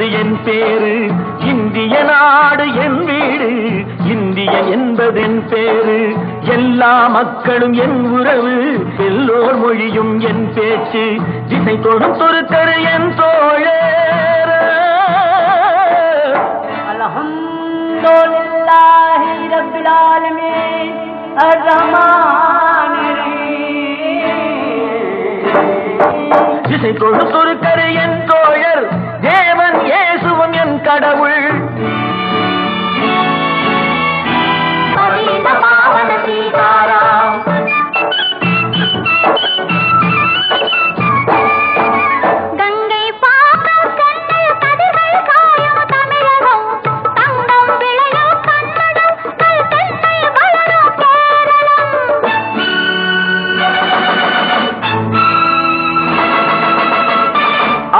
என்பது என் பேரு, இந்திய நாடு என் வீடு, இந்திய என்பது என் பேரு, எல்லா மக்களும் என் உறவு, எல்லோர் மொழியும் என் பேச்சு, திசை தொடும் தொருக்கரு என் தோழர். அல்ஹம்துலில்லாஹி ரப்பில் ஆலமீன் அர்-ரஹ்மானிர் ரஹீம். திசை தொடும் தொருக்கரு என் தோழர், தேவன் இயேசுவும் என் கடவுள்.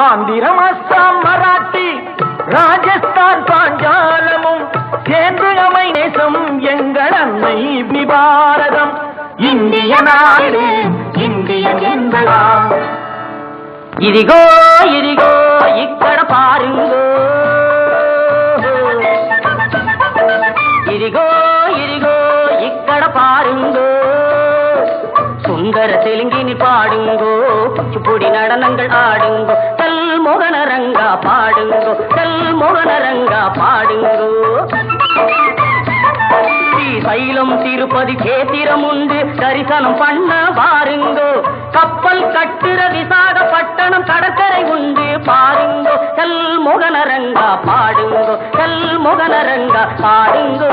ஆந்திரம், அஸ்ஸாம், மராட்டி, ராஜஸ்தான், பாஞ்சாலமும் சேர்ந்து அமை நேசம் எங்கள் அன்னை பாரதம். இந்திய நாடு இந்தியன் என்பதா. இதிகோ இதிகோ இக்கட பாருங்கோ, இதிகோ இதிகோ இக்கட பாருங்கோ, சுந்தர தெலுங்கினி பாடுங்கோ, குச்சிப்புடி நடனங்கள் ஆடுங்கோ, கல் மோகனரங்கா பாடுங்கோ, கல் மோகனரங்கா பாடுங்கோ. ஸ்ரீசைலம் திருப்பதி கேத்திரம் உண்டு, தரிசனம் பண்ண பாருங்கோ, கப்பல் கட்டுற விசாகப்பட்டணம் கடற்கரை உண்டு பாருங்கோ, கல் மோகனரங்கா பாடுங்கோ, கல் மோகனரங்கா பாடுங்கோ.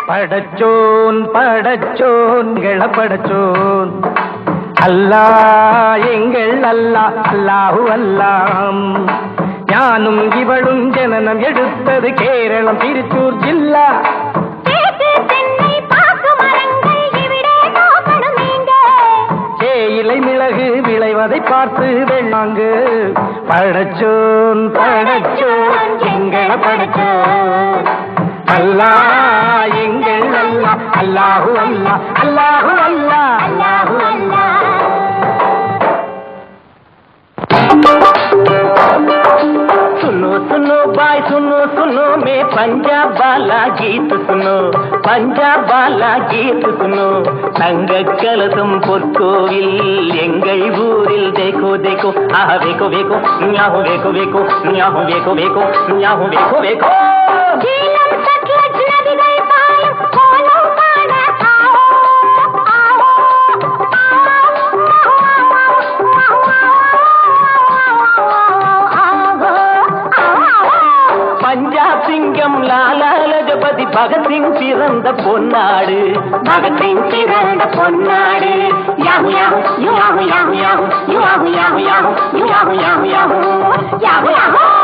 படச்சோன் படச்சோன் படச்சோன் அல்லாஹ் எங்கள் அல்லாஹ், அல்லாஹு அல்லாம். ஞானும் இவளும் ஜனனம் எடுத்தது கேரளம் திருச்சூர் ஜில்லா. இலை மிளகு விளைவதை பார்த்து வெள்ளாங்கு. படச்சோன் படச்சோன் எங்கள படச்சோன் அல்லாஹ் எங்கள் அல்லாஹ், அல்லாஹு அல்லாஹ், அல்லாஹு அல்லாஹ், அல்லாஹு அல்லாஹ். सुनो सुनो भाई सुनो सुनो मैं पंजाब वाला गीत सुनो, पंजाब वाला गीत सुनो. தங்க கலசம் பொற்கோவில் எங்கள் ஊரில் देखो देखो आह वेको वेको न्याहो वेको वेको न्याहो वेको वेको न्याहो वेको वेको. பஞ்சாப் சிங்கம் லாலா லஜபதி பகத்சிங் பிறந்த பொன்னாடு, பகத்சிங் பிறந்த பொன்னாடு. யாஹு யாஹு யாஹு யாஹு யாஹு யாஹு யாஹு யாஹு யாஹு யாஹு யாஹு யாஹு யாஹு.